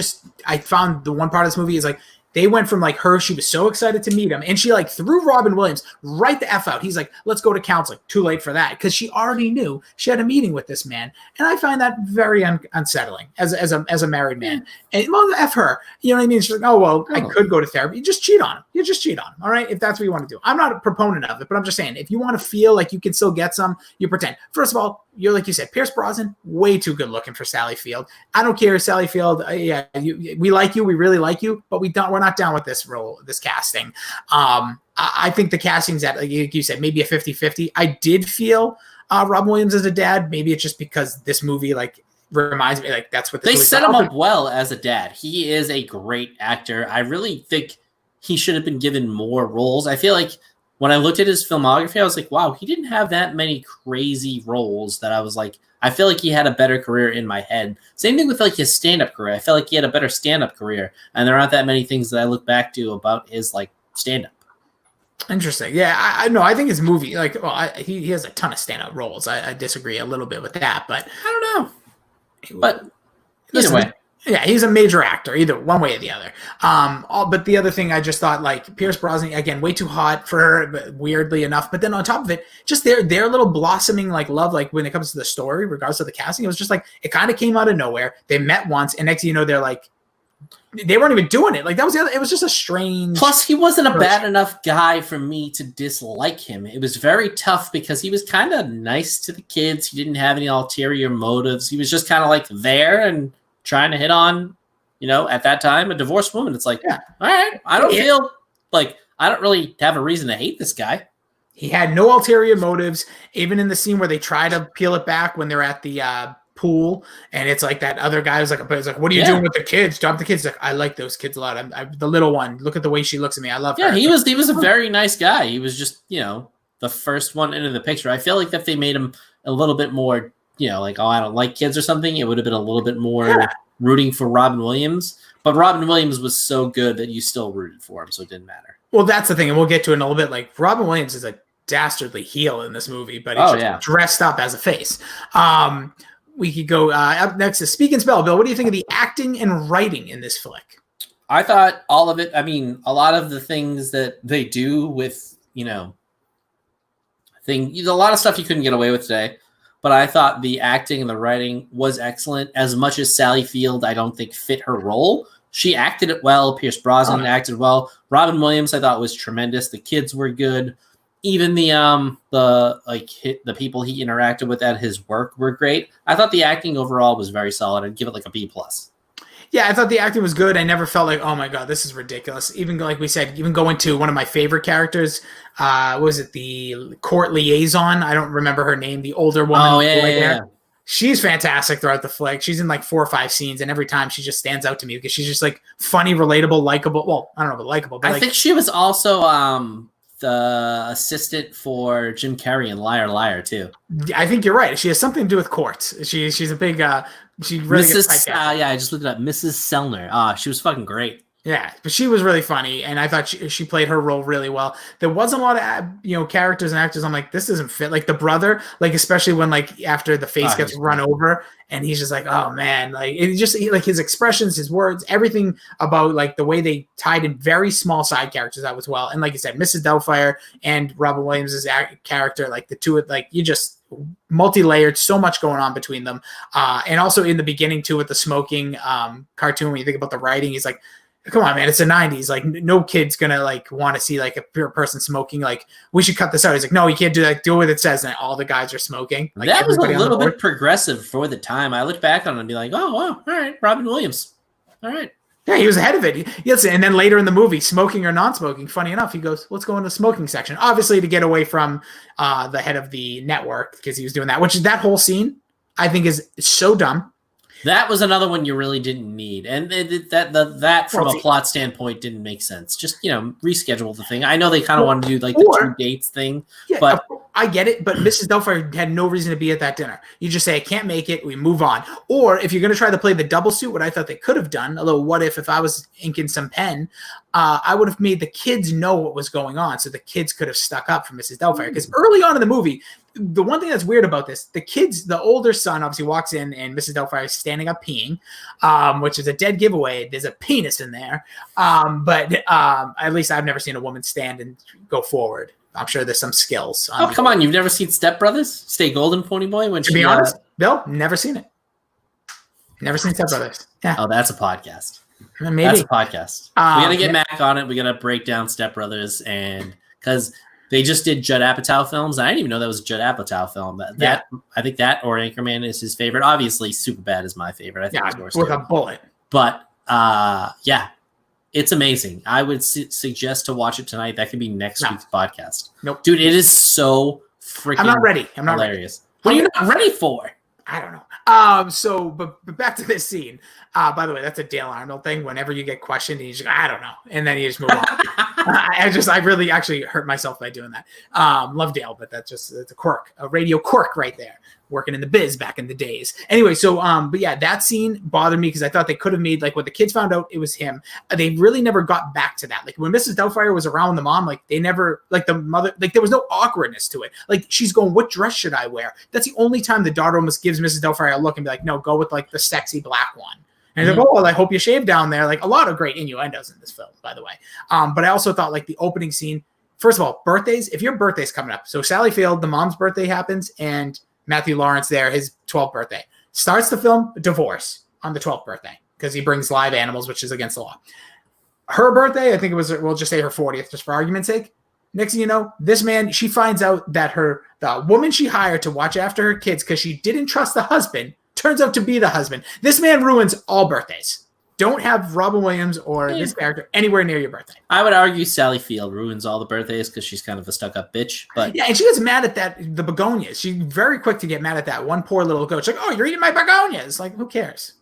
found the one part of this movie is they went from her, she was so excited to meet him, and she threw Robin Williams right the F out. He's like, let's go to counseling. Too late for that, because she already knew she had a meeting with this man. And I find that very unsettling as a married man. And F her. You know what I mean? She's like, I could go to therapy. You just cheat on him. You just cheat on him. All right. If that's what you want to do. I'm not a proponent of it, but I'm just saying, if you want to feel like you can still get some, you pretend. First of all, you're like you said, Pierce Brosnan, way too good looking for Sally Field. I don't care, Sally Field. We like you. We really like you, but we're not down with this role, this casting. I think the casting's at, like you said, maybe a 50-50. I did feel Robin Williams as a dad. Maybe it's just because this movie reminds me that's what they set him up well as a dad. He is a great actor. I really think he should have been given more roles. I feel like when I looked at his filmography, I was like, wow, he didn't have that many crazy roles that I was like, I feel like he had a better career in my head. Same thing with his stand-up career. I felt like he had a better stand-up career, and there aren't that many things that I look back to about his stand-up. Interesting. Yeah, I know. I think his movie, he has a ton of stand-up roles. I disagree a little bit with that, but I don't know. But either way. Yeah, he's a major actor, either one way or the other. But the other thing I just thought, Pierce Brosnan, again, way too hot for her, but weirdly enough. But then on top of it, just their little blossoming love, when it comes to the story, regardless of the casting, it was just it kind of came out of nowhere. They met once, and next thing you know, they're they weren't even doing it. That was the other. It was just a strange. Plus, he wasn't a bad enough guy for me to dislike him. It was very tough because he was kind of nice to the kids. He didn't have any ulterior motives. He was just kind of there and trying to hit on, at that time, a divorced woman. It's all right, I don't feel I don't really have a reason to hate this guy. He had no ulterior motives, even in the scene where they try to peel it back when they're at the pool, and it's that other guy was what are you doing with the kids? Dump the kids. I like those kids a lot. The little one, look at the way she looks at me. I love her. Yeah, he was a very nice guy. He was just, the first one into the picture. I feel like if they made him a little bit more, I don't like kids or something, it would have been a little bit more rooting for Robin Williams. But Robin Williams was so good that you still rooted for him, so it didn't matter. Well, that's the thing, and we'll get to it in a little bit. Robin Williams is a dastardly heel in this movie, but he's dressed up as a face. We could go up next to Speak and Spell. Bill, what do you think of the acting and writing in this flick? I thought all of it, a lot of the things that they do with, a lot of stuff you couldn't get away with today. But I thought the acting and the writing was excellent. As much as Sally Field, I don't think fit her role. She acted it well. Pierce Brosnan acted well. Robin Williams, I thought, was tremendous. The kids were good. Even the people he interacted with at his work were great. I thought the acting overall was very solid. I'd give it a B+. Yeah, I thought the acting was good. I never felt oh my God, this is ridiculous. Even like we said, even going to one of my favorite characters, was it the court liaison? I don't remember her name. The older woman. Oh, yeah. She's fantastic throughout the flick. She's in 4 or 5 scenes, and every time she just stands out to me because she's just funny, relatable, likable. Well, I don't know about likable, but I think she was also the assistant for Jim Carrey in Liar Liar too. I think you're right. She has something to do with courts. She's a big. She really Mrs. I just looked it up. Mrs. Sellner. She was fucking great. Yeah, but she was really funny, and I thought she played her role really well. There wasn't a lot of characters and actors. I'm like, this doesn't fit. Like the brother, like especially when like after the face gets run over, and he's just like, oh man, like it just like his expressions, his words, everything about like the way they tied in very small side characters out as well. And like you said, Mrs. Doubtfire and Robin Williams' character, like the two, like you just multi-layered, so much going on between them, and also in the beginning too with the smoking cartoon. When you think about the writing, he's like, come on, man, it's the 90s. Like, no kid's gonna like want to see like a pure person smoking. Like, we should cut this out. He's like, no, you can't do that. Do what it says. And all the guys are smoking. Like, that was a little bit progressive for the time. I look back on it and be like, oh, wow, all right, Robin Williams. All right. Yeah, he was ahead of it. Yes, and then later in the movie, smoking or non-smoking, funny enough, he goes, let's go in the smoking section. Obviously to get away from the head of the network, because he was doing that, which is that whole scene, I think is so dumb. That was another one you really didn't need, and that from a plot standpoint didn't make sense. Just reschedule the thing. I know they kind of wanted to do like the 2 dates thing, but I get it. But Mrs. Doubtfire had no reason to be at that dinner. You just say I can't make it. We move on. Or if you're going to try to play the double suit, what I thought they could have done, a little what if I was inking some pen, I would have made the kids know what was going on, so the kids could have stuck up for Mrs. Doubtfire. Because early on in the movie, the one thing that's weird about this, the older son obviously walks in and Mrs. Doubtfire is standing up peeing, which is a dead giveaway. There's a penis in there. But at least I've never seen a woman stand and go forward. I'm sure there's some skills. Oh, come on. You've never seen Step Brothers? Stay Golden, Pony Boy? To be honest, Bill, never seen it. Never seen Step Brothers. Yeah. Oh, that's a podcast. Maybe. That's a podcast. We got to get Mac on it. We got to break down Step Brothers, and because they just did Judd Apatow films. I didn't even know that was a Judd Apatow film. I think that or Anchorman is his favorite. Obviously, Superbad is my favorite. I think it's yours with too. a bullet. But it's amazing. I would suggest to watch it tonight. That could be next week's podcast. Nope, dude, it is so freaking. I'm not ready. I'm not hilarious. Ready. What are you not ready for? I don't know. But back to this scene. By the way, that's a Dale Arnold thing. Whenever you get questioned, you just go, I don't know, and then you just move on. I really actually hurt myself by doing that. Love Dale, but it's a quirk, a radio quirk right there. Working in the biz back in the days. Anyway, but yeah, that scene bothered me because I thought they could have made, like, when the kids found out it was him, they really never got back to that. Like when Mrs. Doubtfire was around the mom, like they never, like the mother, like there was no awkwardness to it. Like she's going, what dress should I wear? That's the only time the daughter almost gives Mrs. Doubtfire a look and be like, no, go with like the sexy black one. And he's like, oh, well, I hope you shave down there. Like a lot of great innuendos in this film, by the way. But I also thought like the opening scene, first of all, birthdays, if your birthday's coming up. So Sally Field, the mom's birthday happens, and Matthew Lawrence there, his 12th birthday. Starts the film, divorce on the 12th birthday because he brings live animals, which is against the law. Her birthday, I think it was, we'll just say her 40th, just for argument's sake. Next thing you know, this man, she finds out that the woman she hired to watch after her kids because she didn't trust the husband turns out to be the husband. This man ruins all birthdays. Don't have Robin Williams or this character anywhere near your birthday. I would argue Sally Field ruins all the birthdays because she's kind of a stuck-up bitch. But yeah, and she gets mad at the begonias. She's very quick to get mad at that one poor little goat. She's like, oh, you're eating my begonias. Like, who cares?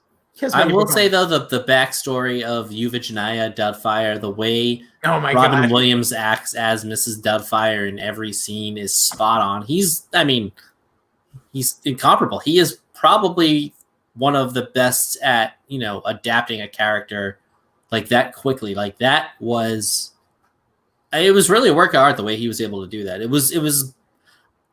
I will say, though, the backstory of Euphigenia Doubtfire, the way Robin Williams acts as Mrs. Doubtfire in every scene is spot on. He's incomparable. He is probably one of the best at, adapting a character like that quickly. Like it was really a work of art the way he was able to do that. It was,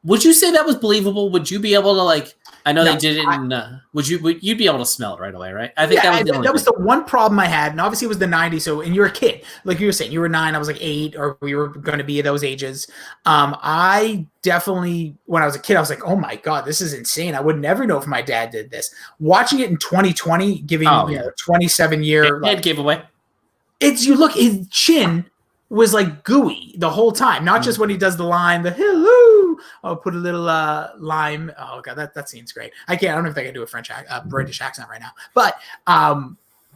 would you say that was believable? Would you be able to I know they did it you'd be able to smell it right away, right? I think that was the one problem I had. And obviously it was the 90s. So, and you're a kid, like you were saying, you were 9, I was like 8, or we were going to be at those ages. I definitely, when I was a kid, I was like, oh my God, this is insane. I would never know if my dad did this. Watching it in 2020, giving 27-year head giveaway. His chin was like gooey the whole time, not just when he does the line, the hello. I'll put a little lime. Oh God, that scene's great. I don't know if I can do a British accent right now, but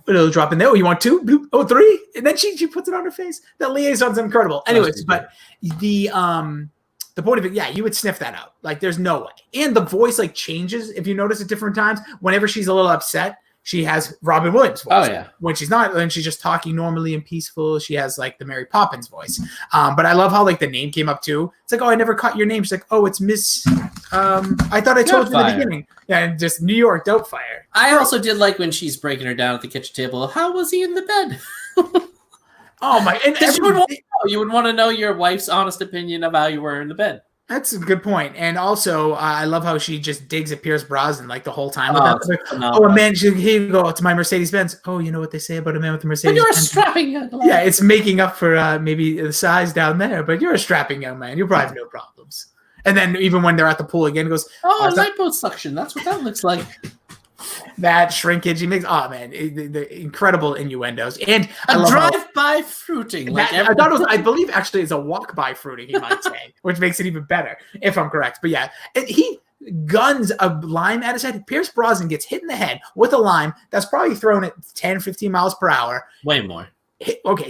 it'll drop in there. Oh, you want 2? Boop. Oh, 3, and then she puts it on her face. That liaison's incredible. Anyways, but the point of it, yeah, you would sniff that out. Like, there's no way. And the voice changes if you notice at different times. Whenever she's a little upset, she has Robin Williams' voice. Oh yeah. When she's not, when she's just talking normally and peaceful, she has like the Mary Poppins voice. But I love how like the name came up too. It's like, oh, I never caught your name. She's like, oh, it's Miss. I thought I told you in the beginning. Yeah, and just New York Doubtfire. I also did like when she's breaking her down at the kitchen table. How was he in the bed? Oh my! And you would want to know your wife's honest opinion of how you were in the bed. That's a good point. And also, I love how she just digs at Pierce Brosnan like the whole time. A man, here you go. It's my Mercedes Benz. Oh, you know what they say about a man with a Mercedes Benz? But you're a strapping young man. Yeah, it's making up for maybe the size down there, but you're a strapping young man. You'll probably have no problems. And then even when they're at the pool again, he goes, liposuction. That's what that looks like. That shrinkage he makes. Oh man, the incredible innuendos and a drive-by fruiting. I thought it was. I believe actually it's a walk-by fruiting. He might say, which makes it even better if I'm correct. But yeah, he guns a lime at his head. Pierce Brosnan gets hit in the head with a lime that's probably thrown at 10, 15 miles per hour. Way more.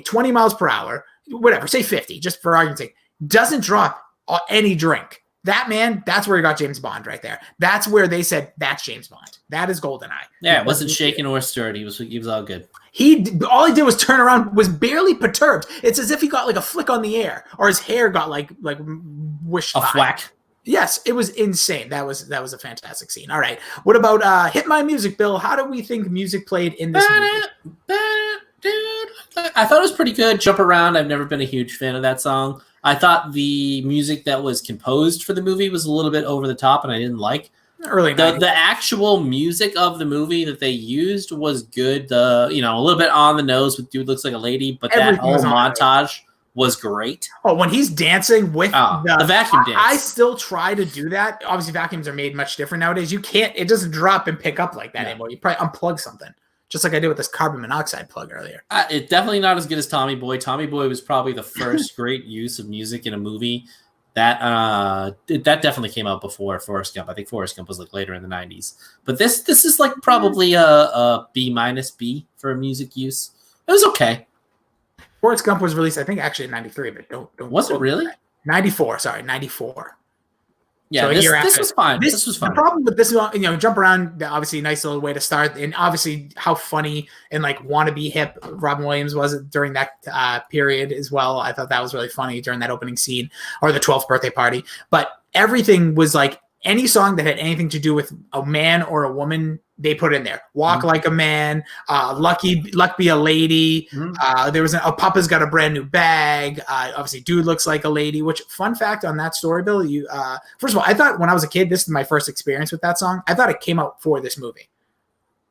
20 miles per hour, whatever. Say 50, just for argument's sake. Doesn't drop any drink. That man, that's where he got James Bond right there. That's where they said, that's James Bond. That is GoldenEye. Yeah, it wasn't shaken or stirred. He was all good. All he did was turn around, was barely perturbed. It's as if he got like a flick on the air, or his hair got like whished by. A whack. Yes, it was insane. That was a fantastic scene. All right. What about Hit My Music, Bill? How do we think music played in this movie? Dude, I thought it was pretty good. Jump Around. I've never been a huge fan of that song. I thought the music that was composed for the movie was a little bit over the top, and I didn't like. The actual music of the movie that they used was good. A little bit on the nose with Dude Looks Like a Lady, but that whole montage was great. Oh, when he's dancing with the vacuum dance. I still try to do that. Obviously, vacuums are made much different nowadays. You can't. It doesn't drop and pick up like that anymore. You probably unplug something. Just like I did with this carbon monoxide plug earlier. It's definitely not as good as Tommy Boy. Tommy Boy was probably the first great use of music in a movie. That definitely came out before Forrest Gump. I think Forrest Gump was like later in the 90s. But this is like probably a B- for music use. It was okay. Forrest Gump was released, I think, actually in 93, but don't. Was it really? 94, sorry, 94. Yeah, so this was fine. This was fine. The problem with this, Jump Around, obviously, nice little way to start, and obviously how funny and like wannabe hip Robin Williams was during that period as well. I thought that was really funny during that opening scene or the 12th birthday party. But everything was like any song that had anything to do with a man or a woman, they put in there. Walk Like a Man, Luck Be a Lady. There was a Papa's Got a Brand New Bag. Obviously, Dude Looks Like a Lady, which, fun fact on that story, Bill, first of all, I thought when I was a kid, this is my first experience with that song. I thought it came out for this movie.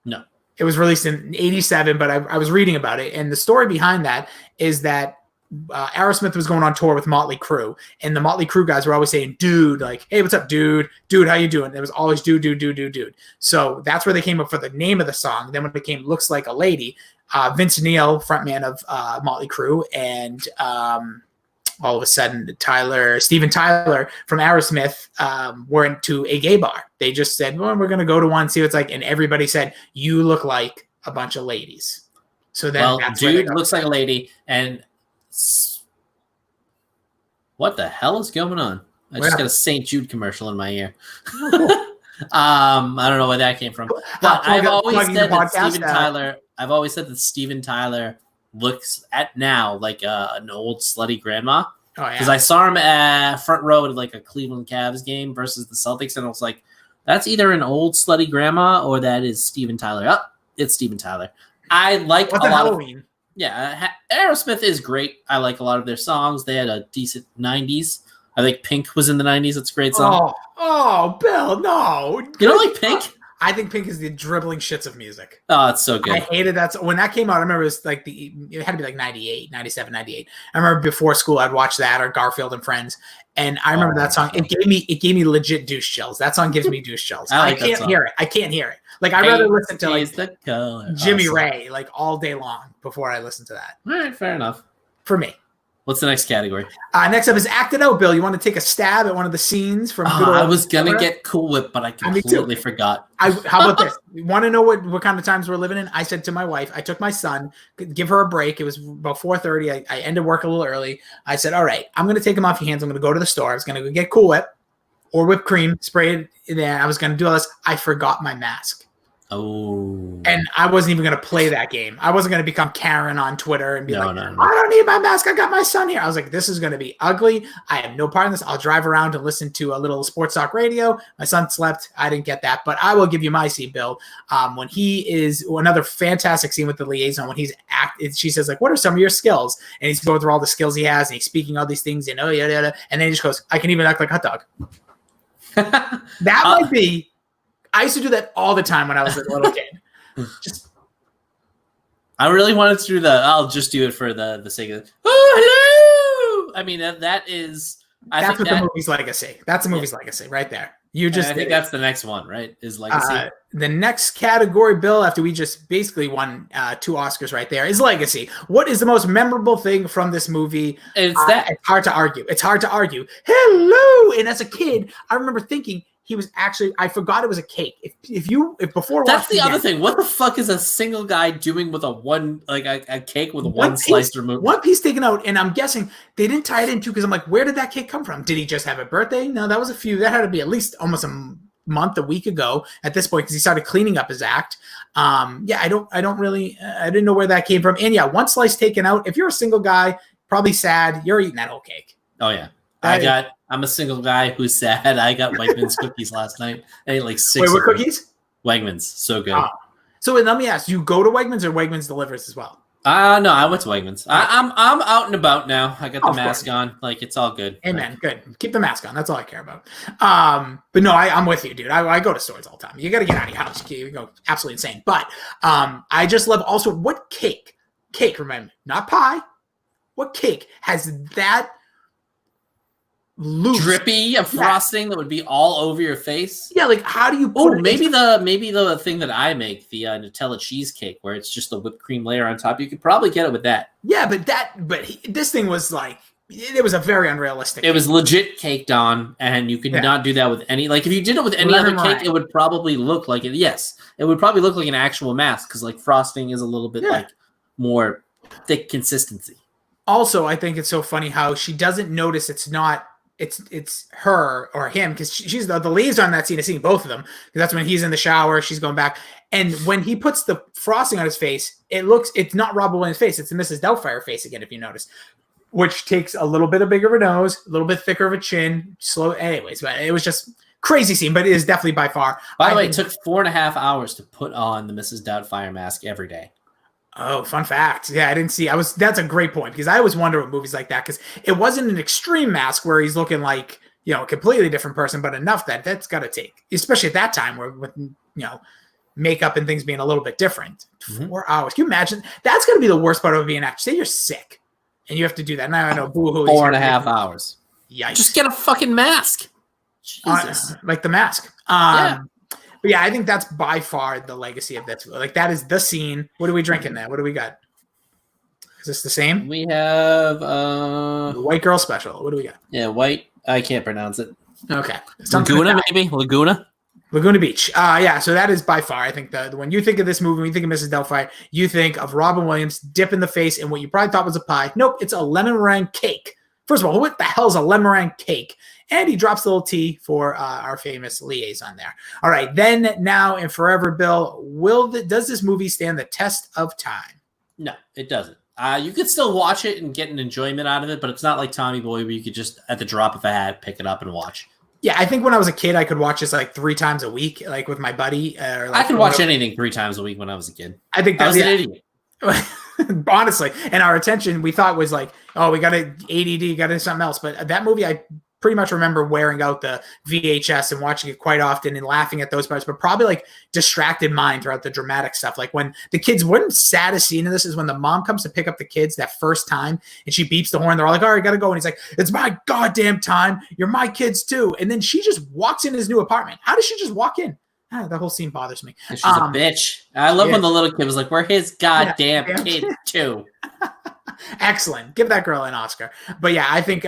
No. It was released in 87, but I was reading about it. And the story behind that is that Aerosmith was going on tour with Motley Crue, and the Motley Crue guys were always saying, dude, like, hey, what's up, dude? Dude, how you doing? It was always dude. So that's where they came up for the name of the song. Then when it became Looks Like a Lady, Vince Neil, frontman of Motley Crue, and all of a sudden Steven Tyler from Aerosmith were into a gay bar. They just said, well, we're going to go to one, see what it's like. And everybody said, you look like a bunch of ladies. So then Dude Looks Like a Lady, and what the hell is going on? I just got a St. Jude commercial in my ear. I don't know where that came from. But I've always said that Steven Tyler looks at now like an old slutty grandma. Oh yeah. Because I saw him at front row at like a Cleveland Cavs game versus the Celtics, and I was like, that's either an old slutty grandma or that is Steven Tyler. Oh, it's Steven Tyler. I like a lot Halloween. Aerosmith is great. I like a lot of their songs. They had a decent 90s. I think Pink was in the 90s. It's a great song. Oh, Bill, no. You don't like Pink? I think Pink is the dribbling shits of music. Oh, it's so good. I hated that. So when that came out, I remember it was like it had to be like 98, 97, 98. I remember before school, I'd watch that or Garfield and Friends. And I remember that song. It gave me legit douche chills. That song gives me douche chills. I can't hear it. I can't hear it. Like I'd rather listen to like Jimmy Ray like all day long before I listen to that. All right, fair enough. For me. What's the next category? Next up is Act It Out, Bill. You want to take a stab at one of the scenes from good old I was going to get Cool Whip, but I completely forgot. How about this? You want to know what kind of times we're living in? I said to my wife, I took my son, give her a break. It was about 4:30. I ended work a little early. I said, all right, I'm going to take him off your hands. I'm going to go to the store. I was going to go get Cool Whip or whipped cream, spray it in there. I was going to do all this. I forgot my mask. Oh. And I wasn't even going to play that game. I wasn't going to become Karen on Twitter and be No. I don't need my mask. I got my son here. I was like, this is going to be ugly. I have no part in this. I'll drive around and listen to a little sports talk radio. My son slept. I didn't get that, but I will give you my scene, Bill. When he is another fantastic scene with the liaison, when he's she says like, what are some of your skills? And he's going through all the skills he has and he's speaking all these things and and then he just goes, I can even act like a hot dog. That might be, I used to do that all the time when I was a little kid. I really wanted to do I'll just do it for the sake of it. Oh, hello! I mean, that's the movie's legacy. That's the movie's legacy right there. I think that's the next one, right? Is legacy. The next category, Bill, after we just basically won 2 Oscars right there, is legacy. What is the most memorable thing from this movie? It's hard to argue. It's hard to argue. Hello! And as a kid, I remember thinking, he was actually, I forgot it was a cake. If before that's the other thing. What the fuck is a single guy doing with a cake with one slice removed? One piece taken out, and I'm guessing they didn't tie it in too because I'm like, where did that cake come from? Did he just have a birthday? No, that was that had to be at least almost a week ago at this point because he started cleaning up his act. I didn't know where that came from. And yeah, one slice taken out. If you're a single guy, probably sad, you're eating that whole cake. Oh yeah. I'm a single guy who's sad. I got Wegmans cookies last night. I ate like 6. Wait, what cookies? Wegmans. So good. So let me ask, you go to Wegmans or Wegmans delivers as well? No, I went to Wegmans. I'm out and about now. I got the mask on. Like, it's all good. Amen. Good. Keep the mask on. That's all I care about. But no, I'm with you, dude. I go to stores all the time. You got to get out of your house. You go absolutely insane. But I just love also what cake, remember, not pie. What cake has that loose drippy frosting that would be all over your face? Yeah, like how do you put maybe the thing that I make, the Nutella cheesecake, where it's just a whipped cream layer on top. You could probably get it with that. Yeah, but this thing was like, it was a very unrealistic. It was legit caked on, and you could not do that with any. Like if you did it with any other cake, it would probably look like it. Yes, it would probably look like an actual mask because like frosting is a little bit like more thick consistency. Also, I think it's so funny how she doesn't notice it's her or him because she's the liaison on that scene. I've seen both of them because that's when he's in the shower, she's going back, and when he puts the frosting on his face, it's not Robert Williams' face, it's the Mrs. Doubtfire face again, if you notice, which takes a little bit bigger of a nose, a little bit thicker of a chin, slow. Anyways, but it was just crazy scene, but it is definitely by far. By the way, it took 4.5 hours to put on the Mrs. Doubtfire mask every day. Oh, fun fact. Yeah, I didn't see. That's a great point because I always wonder with movies like that because it wasn't an extreme mask where he's looking like, a completely different person, but enough that's got to take, especially at that time where with, makeup and things being a little bit different. 4 hours. Can you imagine? That's going to be the worst part of being an actor. Say you're sick and you have to do that. Now I know, boo-hoo. 4.5 hours. Yikes. Just get a fucking mask. Jesus. Like the mask. But yeah, I think that's by far the legacy of this. Like that is the scene. What are we drinking there? What do we got? Is this the same? We have the White Girl Special. What do we got? Yeah, white. I can't pronounce it. Okay. Laguna, maybe? Laguna Beach. Yeah, so that is by far, I think, when you think of this movie, when you think of Mrs. Doubtfire, you think of Robin Williams dip in the face in what you probably thought was a pie. Nope, it's a lemon meringue cake. First of all, what the hell is a lemon meringue cake? And he drops a little T for our famous liaison there. All right, then, now, and forever, Bill, does this movie stand the test of time? No, it doesn't. You could still watch it and get an enjoyment out of it, but it's not like Tommy Boy where you could just, at the drop of a hat, pick it up and watch. Yeah, I think when I was a kid, I could watch this like 3 times a week, like with my buddy. I could watch anything 3 times a week when I was a kid. I think I was an idiot. Honestly, and our attention we thought was like, oh, we got to ADD, got to do something else. But that movie, I pretty much remember wearing out the VHS and watching it quite often and laughing at those parts, but probably like distracted mind throughout the dramatic stuff. Like when the kids, one saddest scene of this is when the mom comes to pick up the kids that first time and she beeps the horn. They're all like, all right, gotta go. And he's like, it's my goddamn time. You're my kids too. And then she just walks in his new apartment. How does she just walk in? The whole scene bothers me. She's a bitch. I love when the little kid was like, we're his goddamn kid too. Excellent. Give that girl an Oscar. But yeah, I think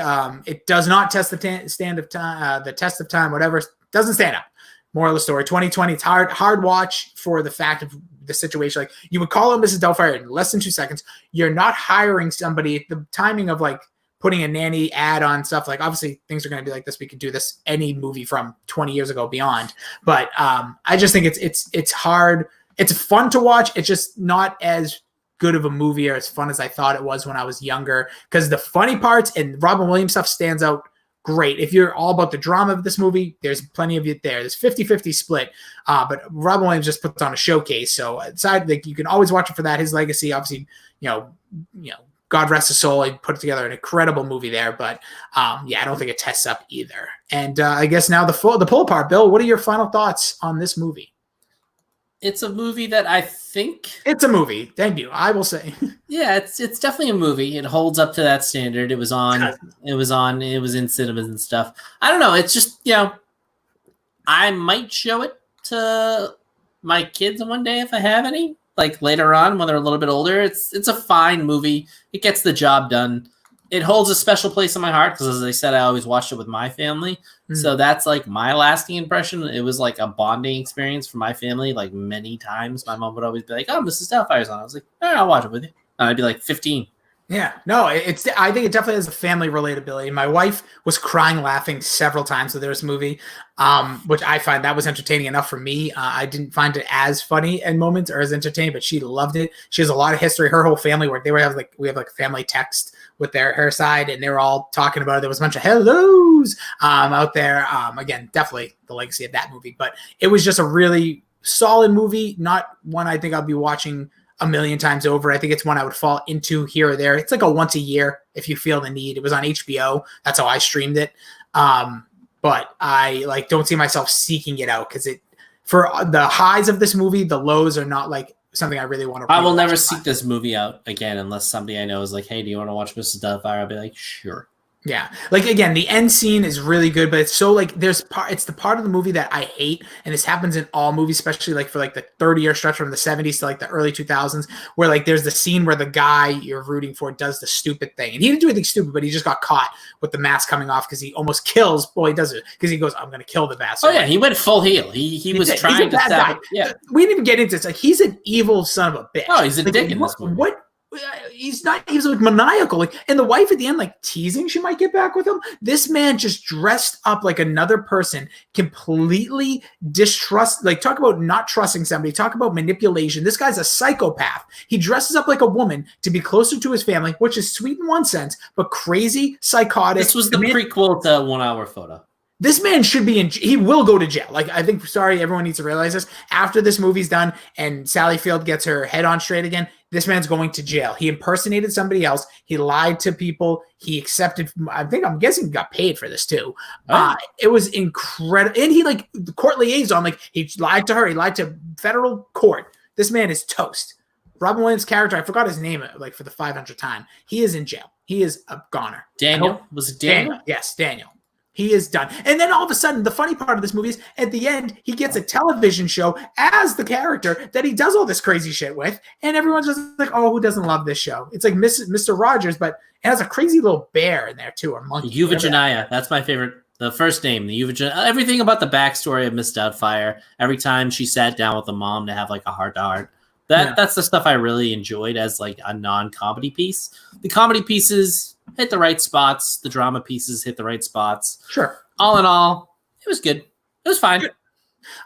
it does not test the test of time, whatever. Doesn't stand up. Moral of the story, 2020, it's hard watch for the fact of the situation. Like you would call him Mrs. Doubtfire in less than 2 seconds. You're not hiring somebody. The timing of like putting a nanny ad on stuff. Like, obviously things are going to be like this. We could do this any movie from 20 years ago beyond. But I just think it's hard. It's fun to watch. It's just not as good of a movie or as fun as I thought it was when I was younger, because the funny parts and Robin Williams stuff stands out great. If you're all about the drama of this movie, there's plenty of it there. There's 50-50 split, but Robin Williams just puts on a showcase. So aside, like, you can always watch it for that. His legacy, obviously, God rest his soul. He put together an incredible movie there, but I don't think it tests up either. And I guess now the pull apart. Bill, what are your final thoughts on this movie? It's a movie that I think... It's a movie. Thank you. I will say. Yeah, it's definitely a movie. It holds up to that standard. It was in cinemas and stuff. I don't know. It's just, I might show it to my kids one day if I have any, like later on when they're a little bit older. It's a fine movie. It gets the job done. It holds a special place in my heart because, as I said, I always watched it with my family. So that's like my lasting impression. It was like a bonding experience for my family. Like many times, my mom would always be like, "Oh, Mrs. Doubtfire's on." I was like, "All right, I'll watch it with you." And I'd be like 15. Yeah, no, I think it definitely has a family relatability. My wife was crying laughing several times with this movie, which I find that was entertaining enough for me. I didn't find it as funny in moments or as entertaining, but she loved it. She has a lot of history. Her whole family, where we have like family text with her side, and they were all talking about it. There was a bunch of hellos out there. Again, definitely the legacy of that movie, but it was just a really solid movie. Not one I think I'll be watching a million times over. I think it's one I would fall into here or there. It's like a once a year if you feel the need. It was on HBO. That's how I streamed it. But I don't see myself seeking it out because for the highs of this movie, the lows are not like something I really want to. I will never seek this movie out again unless somebody I know is like, "Hey, do you want to watch Mrs. Doubtfire?" I'll be like, "Sure." Yeah. Like, again, the end scene is really good, but it's so like it's the part of the movie that I hate. And this happens in all movies, especially like for like the 30-year stretch from the 70s to like the early 2000s, where like there's the scene where the guy you're rooting for does the stupid thing. And he didn't do anything stupid, but he just got caught with the mask coming off because he almost kills. Well, he does it because he goes, "I'm going to kill the bastard." Oh, yeah. He went full heel. He was trying to stab it. Yeah. We didn't even get into this. Like, he's an evil son of a bitch. Oh, he's a dick in this movie. What? He's like maniacal, like, and the wife at the end, like, teasing she might get back with him. This man just dressed up like another person, completely distrust, like, talk about not trusting somebody, talk about manipulation. This guy's a psychopath. He dresses up like a woman to be closer to his family, which is sweet in one sense, but crazy, psychotic. This was the prequel to 1 Hour Photo. This man should be he will go to jail. Like, I think, everyone needs to realize this. After this movie's done and Sally Field gets her head on straight again, this man's going to jail. He impersonated somebody else. He lied to people. He accepted, I'm guessing he got paid for this too. Oh. It was incredible. And he, like, the court liaison, like, he lied to her. He lied to federal court. This man is toast. Robin Williams' character, I forgot his name, like, for the 500th time. He is in jail. He is a goner. Daniel? Was it Daniel? Yes, Daniel. He is done. And then all of a sudden, the funny part of this movie is at the end, he gets a television show as the character that he does all this crazy shit with. And everyone's just like, "Oh, who doesn't love this show?" It's like Mr. Rogers, but it has a crazy little bear in there too, or monkey. Euvaginaya. That's my favorite. The first name, the Euvaginaya. Everything about the backstory of Miss Doubtfire. Every time she sat down with the mom to have like a heart-to-heart. That's the stuff I really enjoyed as like a non-comedy piece. The comedy pieces hit the right spots. The drama pieces hit the right spots. Sure. All in all, it was good. It was fine. Good.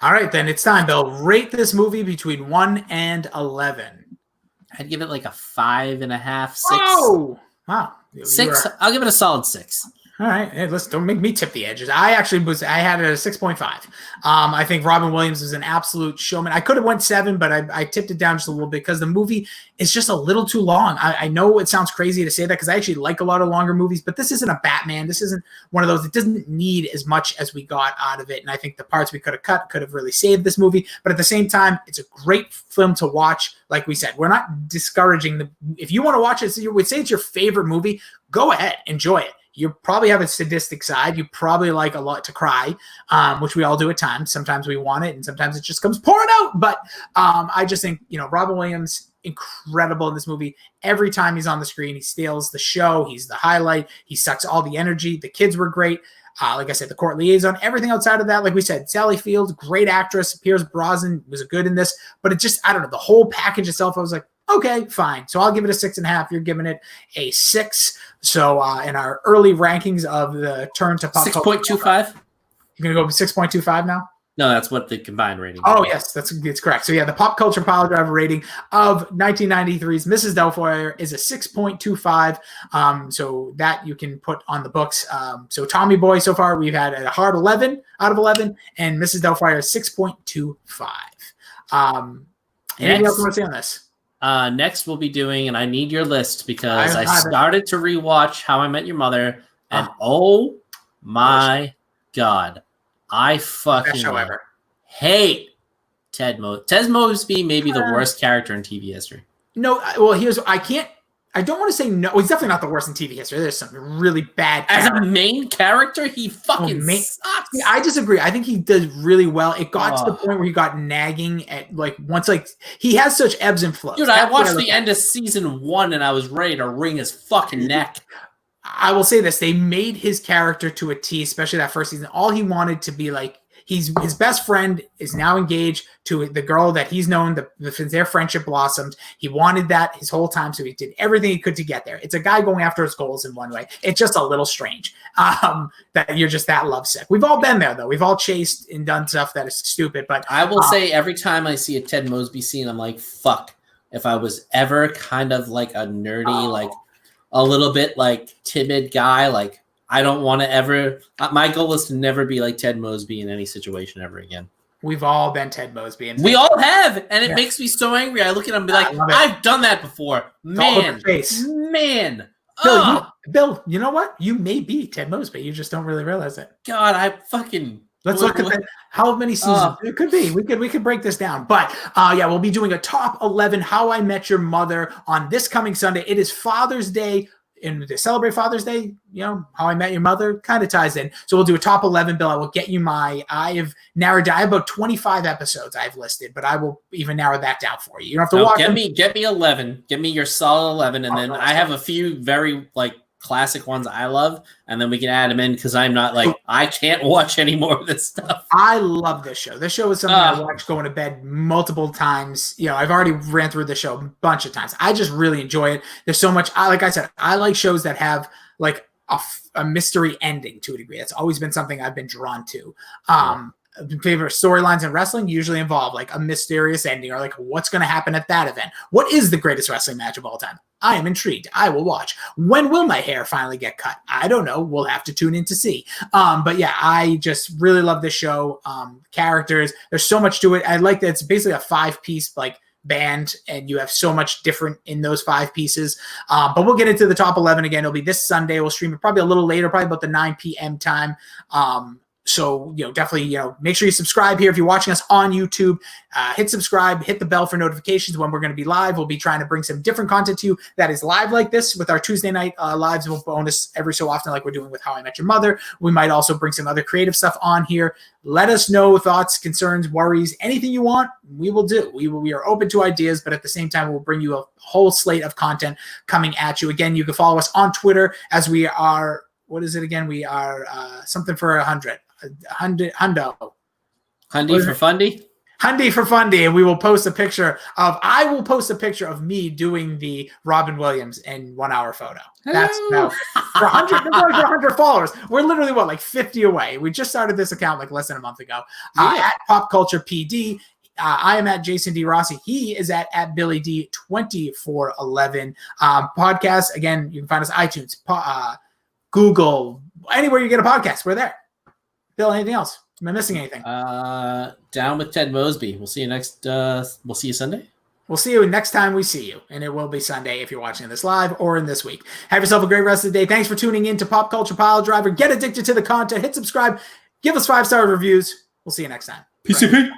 All right, then it's time, Bill. Rate this movie between 1 and 11. I'd give it like a 5.5, 6. Oh, wow. 6. I'll give it a solid 6. All right. Hey, listen, don't make me tip the edges. I had it at a 6.5. I think Robin Williams is an absolute showman. I could have went 7, but I tipped it down just a little bit because the movie is just a little too long. I know it sounds crazy to say that because I actually like a lot of longer movies, but this isn't a Batman. This isn't one of those. It doesn't need as much as we got out of it. And I think the parts we could have cut could have really saved this movie. But at the same time, it's a great film to watch. Like we said, we're not discouraging if you want to watch it, so you would say it's your favorite movie, go ahead, enjoy it. You probably have a sadistic side. You probably like a lot to cry, which we all do at times. Sometimes we want it, and sometimes it just comes pouring out. But I just think, Robin Williams, incredible in this movie. Every time he's on the screen, he steals the show. He's the highlight. He sucks all the energy. The kids were great. Like I said, the court liaison, everything outside of that, like we said, Sally Field, great actress. Pierce Brosnan was good in this. But it just, I don't know, the whole package itself, I was like, Okay, fine. So I'll give it a 6.5. You're giving it a 6. So in our early rankings of the turn to pop 6.25. You're gonna go 6.25 now. No, that's what the combined rating is. Oh, yes, it's correct. So, yeah, the Pop Culture Piledriver rating of 1993's Mrs. Doubtfire is a 6.25. So that you can put on the books. So Tommy Boy, so far, we've had a hard 11 out of 11, and Mrs. Doubtfire is 6.25. Anything else you want to say on this? Next, we'll be doing, and I need your list because I started to rewatch How I Met Your Mother, and oh my God. I fucking hate Ted Mosby. Ted Mosby may be the worst character in TV history. No, well, I don't want to say no. Well, he's definitely not the worst in TV history. There's some really bad characters. As a main character, he fucking sucks. Yeah, I disagree. I think he does really well. It got to the point where he got nagging at he has such ebbs and flows. Dude, I watched the end of season 1 and I was ready to wring his fucking neck. I will say this. They made his character to a T, especially that first season. All he wanted to be like, his best friend is now engaged to the girl that he's known, since their friendship blossomed. He wanted that his whole time, so he did everything he could to get there. It's a guy going after his goals in one way. It's just a little strange that you're just that lovesick. We've all been there, though. We've all chased and done stuff that is stupid. But I will say every time I see a Ted Mosby scene, I'm like, fuck. If I was ever kind of like a nerdy, a little bit like timid guy, I don't want to ever. My goal is to never be like Ted Mosby in any situation ever again. We've all been Ted Mosby, and we all have, and it makes me so angry. I look at him and be like, I've done that before, man. Bill, you know what? You may be Ted Mosby. You just don't really realize it. God, I fucking. Let's look at that. How many seasons? It could be. We could break this down. But we'll be doing a top 11 How I Met Your Mother on this coming Sunday. It is Father's Day. And to celebrate Father's Day, How I Met Your Mother kind of ties in. So we'll do a top 11, Bill. I will get you I have narrowed down. I have about 25 episodes I've listed, but I will even narrow that down for you. You don't have to watch them. Get me 11. Give me your solid 11. And then I have a few very classic ones I love, and then we can add them in because I'm not I can't watch any more of this stuff. I love this show. This show is something I watch going to bed multiple times. I've already ran through the show a bunch of times. I just really enjoy it. There's so much. Like I said, I like shows that have a mystery ending to a degree. That's always been something I've been drawn to. Favorite storylines in wrestling usually involve a mysterious ending or what's going to happen at that event. What is the greatest wrestling match of all time? I am intrigued. I will watch. When will my hair finally get cut? I don't know. We'll have to tune in to see. But yeah, I just really love this show. Characters, there's so much to it. I like that it's basically a 5-piece band, and you have so much different in those 5 pieces. But we'll get into the top 11 again. It'll be this Sunday. We'll stream it probably a little later, probably about the 9 p.m. time. So, definitely, make sure you subscribe here. If you're watching us on YouTube, hit subscribe, hit the bell for notifications when we're going to be live. We'll be trying to bring some different content to you that is live like this with our Tuesday night lives. We'll bonus every so often like we're doing with How I Met Your Mother. We might also bring some other creative stuff on here. Let us know thoughts, concerns, worries, anything you want, we will do. We are open to ideas, but at the same time, we'll bring you a whole slate of content coming at you. Again, you can follow us on Twitter as we are, what is it again? We are something for 100. Hundo. Hundy for Fundy? Hundy for Fundy. And we will post a picture I will post a picture of me doing the Robin Williams in 1 hour photo. That's for 100 followers. We're literally 50 away. We just started this account less than a month ago. At Pop Culture PD. I am at Jason D. Rossi. He is at Billy D 2411. Podcast. Again, you can find us iTunes, Google, anywhere you get a podcast. We're there. Bill, anything else? Am I missing anything? Down with Ted Mosby. We'll see you next. We'll see you Sunday. We'll see you next time we see you, and it will be Sunday if you're watching this live or in this week. Have yourself a great rest of the day. Thanks for tuning in to Pop Culture Piledriver. Get addicted to the content. Hit subscribe. Give us 5-star reviews. We'll see you next time. PCP.